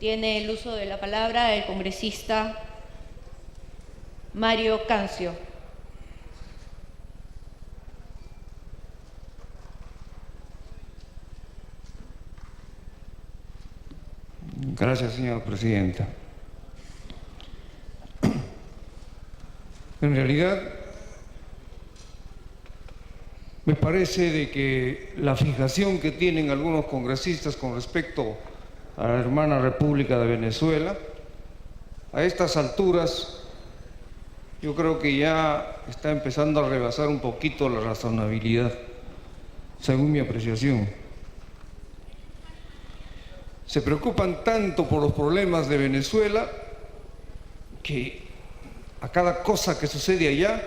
Tiene el uso de la palabra el congresista Mario Cancio. Gracias, señora presidenta. En realidad, me parece de que la fijación que tienen algunos congresistas con respecto a la hermana República de Venezuela, a estas alturas, yo creo que ya está empezando a rebasar un poquito la razonabilidad, según mi apreciación. Se preocupan tanto por los problemas de Venezuela que a cada cosa que sucede allá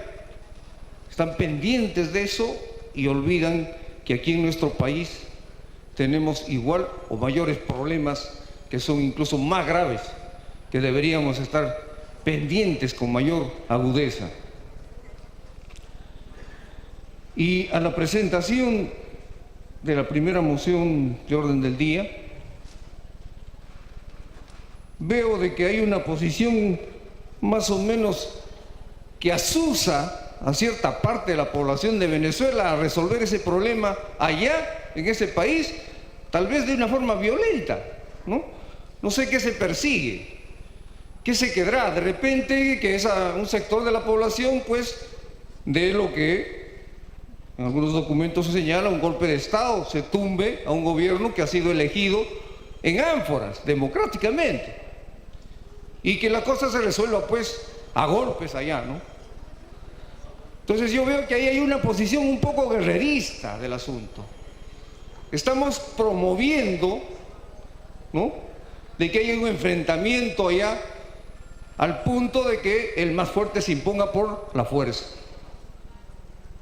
están pendientes de eso y olvidan que aquí en nuestro país tenemos igual o mayores problemas que son incluso más graves, que deberíamos estar pendientes con mayor agudeza. Y a la presentación de la primera moción de orden del día, veo de que hay una posición más o menos que asusa a cierta parte de la población de Venezuela a resolver ese problema allá, en ese país, tal vez de una forma violenta, ¿no? No sé qué se persigue, qué se quedará. De repente que es un sector de la población, pues, de lo que en algunos documentos se señala un golpe de Estado, se tumbe a un gobierno que ha sido elegido en ánforas, democráticamente, y que la cosa se resuelva pues a golpes allá, ¿no? Entonces yo veo que ahí hay una posición un poco guerrerista del asunto. Estamos promoviendo, ¿no?, de que haya un enfrentamiento allá al punto de que el más fuerte se imponga por la fuerza.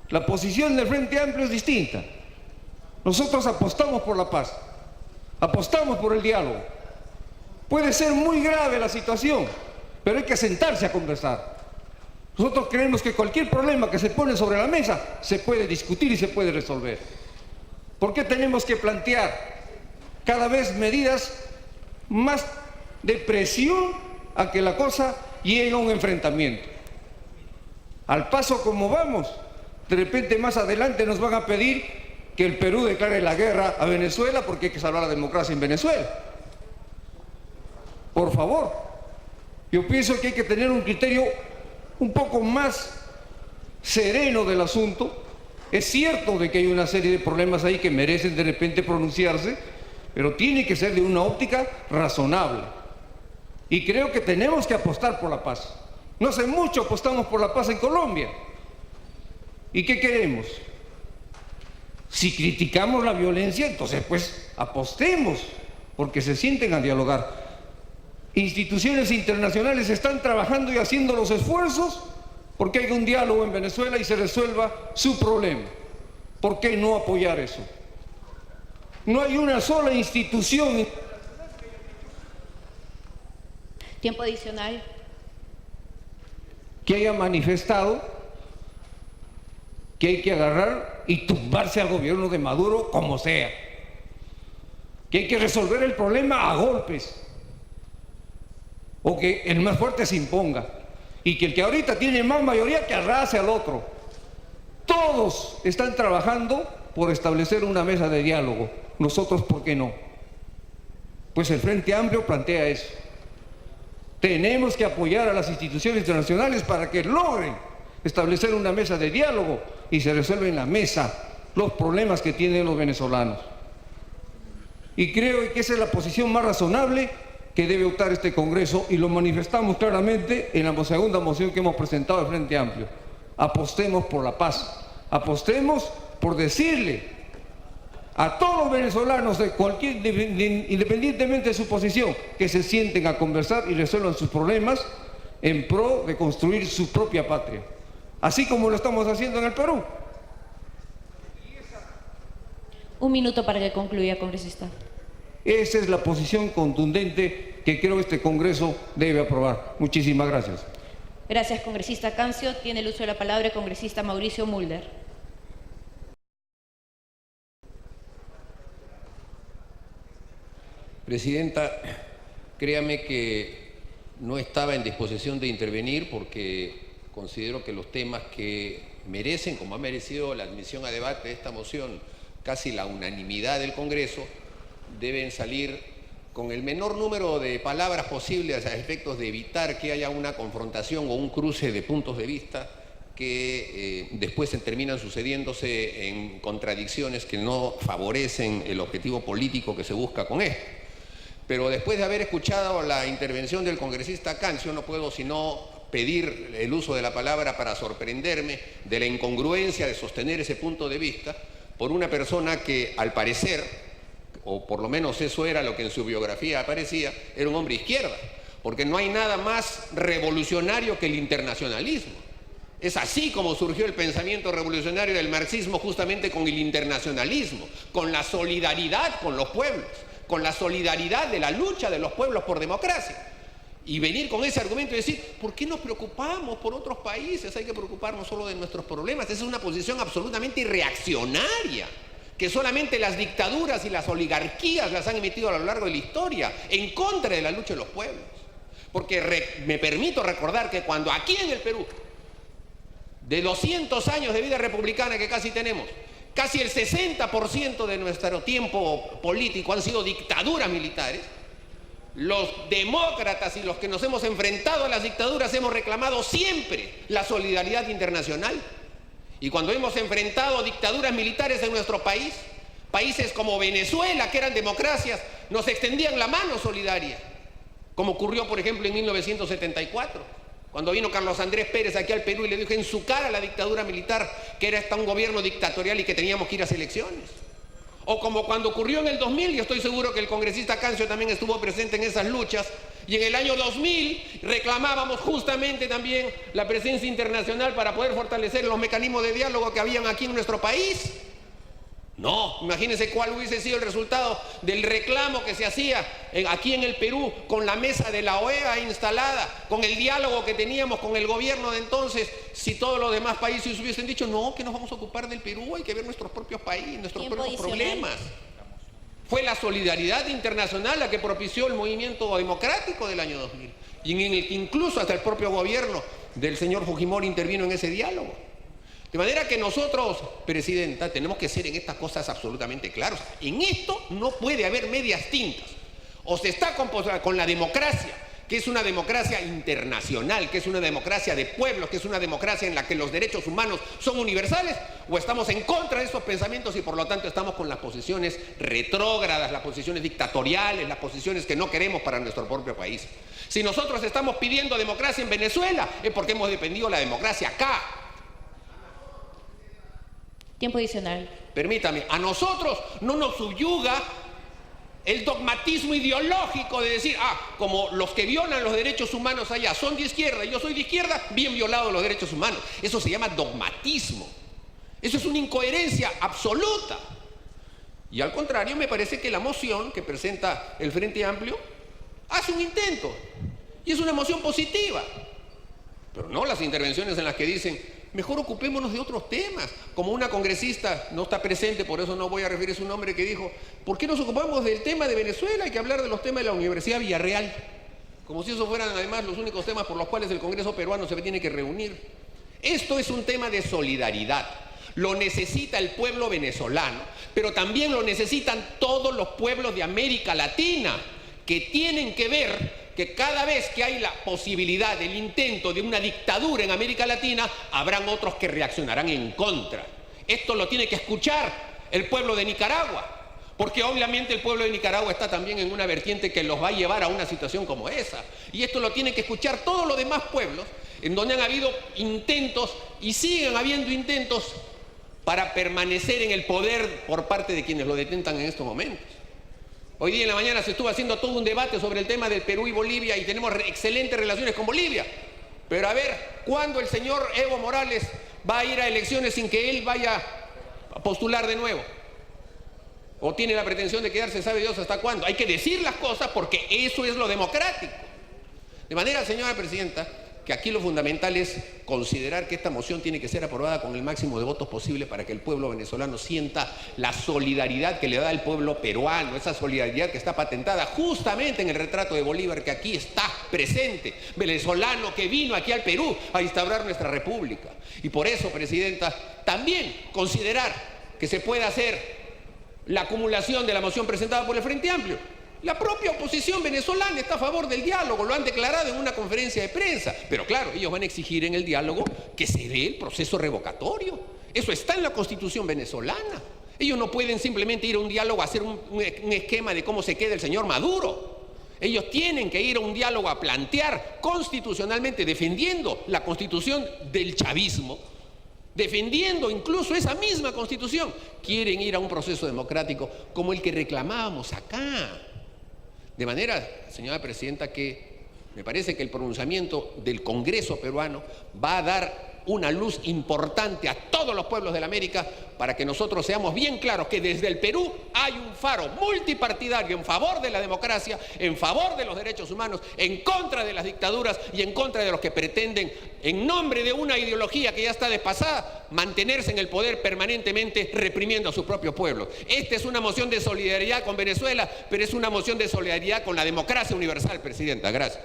La posición del Frente Amplio es distinta. Nosotros apostamos por la paz, apostamos por el diálogo. Puede ser muy grave la situación, pero hay que sentarse a conversar. Nosotros creemos que cualquier problema que se pone sobre la mesa se puede discutir y se puede resolver. ¿Por qué tenemos que plantear cada vez medidas más de presión a que la cosa llegue a un enfrentamiento? Al paso como vamos, de repente más adelante nos van a pedir que el Perú declare la guerra a Venezuela porque hay que salvar la democracia en Venezuela. Por favor, yo pienso que hay que tener un criterio un poco más sereno del asunto. Es cierto de que hay una serie de problemas ahí que merecen de repente pronunciarse, pero tiene que ser de una óptica razonable. Y creo que tenemos que apostar por la paz. No hace mucho apostamos por la paz en Colombia. ¿Y qué queremos? Si criticamos la violencia, entonces pues apostemos porque se sienten a dialogar. Instituciones internacionales están trabajando y haciendo los esfuerzos porque haya un diálogo en Venezuela y se resuelva su problema. ¿Por qué no apoyar eso? No hay una sola institución. Tiempo adicional. Que haya manifestado que hay que agarrar y tumbarse al gobierno de Maduro como sea. Que hay que resolver el problema a golpes. O que el más fuerte se imponga y que el que ahorita tiene más mayoría que arrase al otro. Todos están trabajando por establecer una mesa de diálogo. Nosotros, ¿por qué no? Pues el Frente Amplio plantea eso. Tenemos que apoyar a las instituciones internacionales para que logren establecer una mesa de diálogo y se resuelven en la mesa los problemas que tienen los venezolanos. Y creo que esa es la posición más razonable que debe optar este Congreso y lo manifestamos claramente en la segunda moción que hemos presentado al Frente Amplio. Apostemos por la paz, apostemos por decirle a todos los venezolanos, independientemente de su posición, que se sienten a conversar y resuelvan sus problemas en pro de construir su propia patria, así como lo estamos haciendo en el Perú. Un minuto para que concluya, congresista. Esa es la posición contundente que creo este Congreso debe aprobar. Muchísimas gracias. Gracias, congresista Cancio. Tiene el uso de la palabra el congresista Mauricio Mulder. Presidenta, Créame que no estaba en disposición de intervenir porque considero que los temas que merecen, como ha merecido la admisión a debate de esta moción, casi la unanimidad del Congreso, deben salir con el menor número de palabras posibles a efectos de evitar que haya una confrontación o un cruce de puntos de vista que después terminan sucediéndose en contradicciones que no favorecen el objetivo político que se busca con esto. Pero después de haber escuchado la intervención del congresista Cancio, no puedo sino pedir el uso de la palabra para sorprenderme de la incongruencia de sostener ese punto de vista por una persona que, al parecer, o por lo menos eso era lo que en su biografía aparecía, era un hombre izquierda, porque no hay nada más revolucionario que el internacionalismo. Es así como surgió el pensamiento revolucionario del marxismo, justamente con el internacionalismo, con la solidaridad con los pueblos, con la solidaridad de la lucha de los pueblos por democracia. Y venir con ese argumento y decir, ¿por qué nos preocupamos por otros países? Hay que preocuparnos solo de nuestros problemas. Esa es una posición absolutamente reaccionaria, que solamente las dictaduras y las oligarquías las han emitido a lo largo de la historia, en contra de la lucha de los pueblos. Porque me permito recordar que cuando aquí en el Perú, de 200 años de vida republicana que casi tenemos, casi el 60% de nuestro tiempo político han sido dictaduras militares, los demócratas y los que nos hemos enfrentado a las dictaduras hemos reclamado siempre la solidaridad internacional. Y cuando hemos enfrentado dictaduras militares en nuestro país, países como Venezuela, que eran democracias, nos extendían la mano solidaria, como ocurrió, por ejemplo, en 1974. Cuando vino Carlos Andrés Pérez aquí al Perú y le dijo en su cara a la dictadura militar que era hasta un gobierno dictatorial y que teníamos que ir a elecciones. O como cuando ocurrió en el 2000, y estoy seguro que el congresista Cancio también estuvo presente en esas luchas, y en el año 2000 reclamábamos justamente también la presencia internacional para poder fortalecer los mecanismos de diálogo que habían aquí en nuestro país. No, imagínense cuál hubiese sido el resultado del reclamo que se hacía aquí en el Perú con la mesa de la OEA instalada, con el diálogo que teníamos con el gobierno de entonces, si todos los demás países hubiesen dicho, no, que nos vamos a ocupar del Perú, hay que ver nuestros propios países, nuestros propios problemas. Fue la solidaridad internacional la que propició el movimiento democrático del año 2000, y en el que incluso hasta el propio gobierno del señor Fujimori intervino en ese diálogo. De manera que nosotros, Presidenta, tenemos que ser en estas cosas absolutamente claros. En esto no puede haber medias tintas. O se está con la democracia, que es una democracia internacional, que es una democracia de pueblos, que es una democracia en la que los derechos humanos son universales, o estamos en contra de esos pensamientos y por lo tanto estamos con las posiciones retrógradas, las posiciones dictatoriales, las posiciones que no queremos para nuestro propio país. Si nosotros estamos pidiendo democracia en Venezuela, es porque hemos defendido la democracia acá. Tiempo adicional. Permítame, a nosotros no nos subyuga el dogmatismo ideológico de decir, como los que violan los derechos humanos allá son de izquierda y yo soy de izquierda, bien violados los derechos humanos. Eso se llama dogmatismo. Eso es una incoherencia absoluta. Y al contrario, me parece que la moción que presenta el Frente Amplio hace un intento. Y es una moción positiva. Pero no las intervenciones en las que dicen, mejor ocupémonos de otros temas. Como una congresista, no está presente, por eso no voy a referir su nombre, que dijo, ¿por qué nos ocupamos del tema de Venezuela? Hay que hablar de los temas de la Universidad Villarreal. Como si esos fueran además los únicos temas por los cuales el Congreso peruano se tiene que reunir. Esto es un tema de solidaridad. Lo necesita el pueblo venezolano, pero también lo necesitan todos los pueblos de América Latina, que tienen que ver que cada vez que hay la posibilidad del intento de una dictadura en América Latina, habrán otros que reaccionarán en contra. Esto lo tiene que escuchar el pueblo de Nicaragua, porque obviamente el pueblo de Nicaragua está también en una vertiente que los va a llevar a una situación como esa. Y esto lo tienen que escuchar todos los demás pueblos, en donde han habido intentos y siguen habiendo intentos para permanecer en el poder por parte de quienes lo detentan en estos momentos. Hoy día en la mañana se estuvo haciendo todo un debate sobre el tema del Perú y Bolivia y tenemos excelentes relaciones con Bolivia. Pero a ver, ¿cuándo el señor Evo Morales va a ir a elecciones sin que él vaya a postular de nuevo? ¿O tiene la pretensión de quedarse, sabe Dios hasta cuándo? Hay que decir las cosas porque eso es lo democrático. De manera, señora Presidenta, que aquí lo fundamental es considerar que esta moción tiene que ser aprobada con el máximo de votos posible para que el pueblo venezolano sienta la solidaridad que le da el pueblo peruano, esa solidaridad que está patentada justamente en el retrato de Bolívar, que aquí está presente, venezolano que vino aquí al Perú a instaurar nuestra república. Y por eso, Presidenta, también considerar que se puede hacer la acumulación de la moción presentada por el Frente Amplio. La propia oposición venezolana está a favor del diálogo, lo han declarado en una conferencia de prensa. Pero claro, ellos van a exigir en el diálogo que se dé el proceso revocatorio. Eso está en la Constitución venezolana. Ellos no pueden simplemente ir a un diálogo a hacer un esquema de cómo se queda el señor Maduro. Ellos tienen que ir a un diálogo a plantear constitucionalmente, defendiendo la constitución del chavismo, defendiendo incluso esa misma constitución. Quieren ir a un proceso democrático como el que reclamábamos acá. De manera, señora Presidenta, que me parece que el pronunciamiento del Congreso peruano va a dar una luz importante a todos los pueblos de la América para que nosotros seamos bien claros que desde el Perú hay un faro multipartidario en favor de la democracia, en favor de los derechos humanos, en contra de las dictaduras y en contra de los que pretenden, en nombre de una ideología que ya está desfasada, mantenerse en el poder permanentemente reprimiendo a su propio pueblo. Esta es una moción de solidaridad con Venezuela, pero es una moción de solidaridad con la democracia universal, Presidenta. Gracias.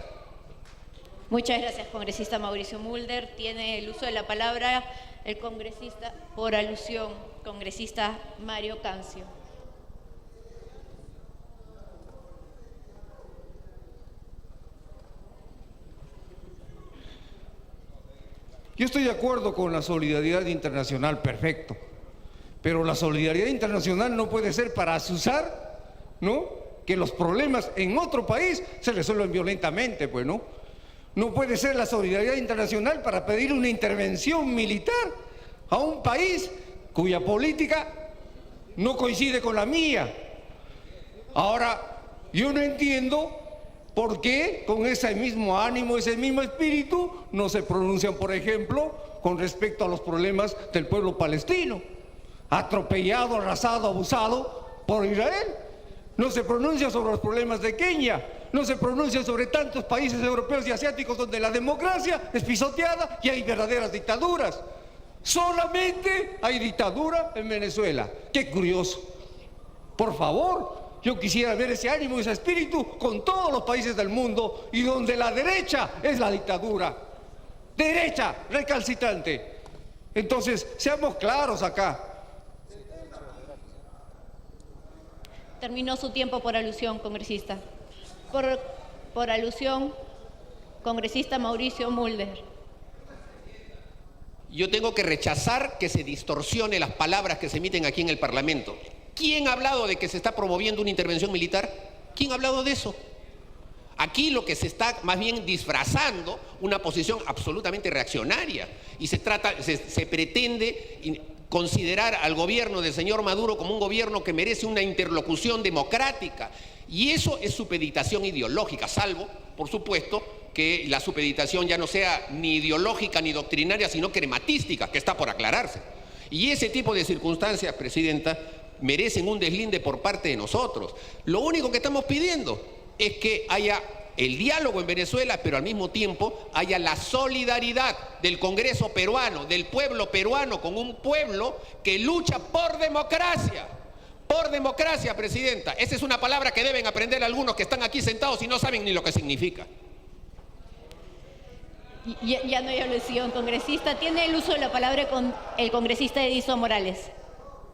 Muchas gracias, congresista Mauricio Mulder. Tiene el uso de la palabra el congresista por alusión, congresista Mario Cancio. Yo estoy de acuerdo con la solidaridad internacional, perfecto. Pero la solidaridad internacional no puede ser para azuzar, ¿no?, que los problemas en otro país se resuelven violentamente, pues, ¿no? No puede ser la solidaridad internacional para pedir una intervención militar a un país cuya política no coincide con la mía. Ahora, yo no entiendo por qué con ese mismo ánimo, ese mismo espíritu, no se pronuncian, por ejemplo, con respecto a los problemas del pueblo palestino, atropellado, arrasado, abusado por Israel. No se pronuncia sobre los problemas de Kenia. No se pronuncia sobre tantos países europeos y asiáticos donde la democracia es pisoteada y hay verdaderas dictaduras. Solamente hay dictadura en Venezuela. ¡Qué curioso! Por favor, yo quisiera ver ese ánimo y ese espíritu con todos los países del mundo y donde la derecha es la dictadura. Derecha recalcitrante. Entonces, seamos claros acá. Terminó su tiempo por alusión, congresista. Por alusión, congresista Mauricio Mulder. Yo tengo que rechazar que se distorsione las palabras que se emiten aquí en el Parlamento. ¿Quién ha hablado de que se está promoviendo una intervención militar? ¿Quién ha hablado de eso? Aquí lo que se está más bien disfrazando una posición absolutamente reaccionaria y se pretende considerar al gobierno del señor Maduro como un gobierno que merece una interlocución democrática. Y eso es supeditación ideológica, salvo, por supuesto, que la supeditación ya no sea ni ideológica ni doctrinaria, sino crematística, que está por aclararse. Y ese tipo de circunstancias, Presidenta, merecen un deslinde por parte de nosotros. Lo único que estamos pidiendo es que haya el diálogo en Venezuela, pero al mismo tiempo haya la solidaridad del Congreso peruano, del pueblo peruano, con un pueblo que lucha por democracia. Por democracia, Presidenta. Esa es una palabra que deben aprender algunos que están aquí sentados y no saben ni lo que significa. Ya no hay alusión, congresista. Tiene el uso de la palabra con el congresista Edison Morales.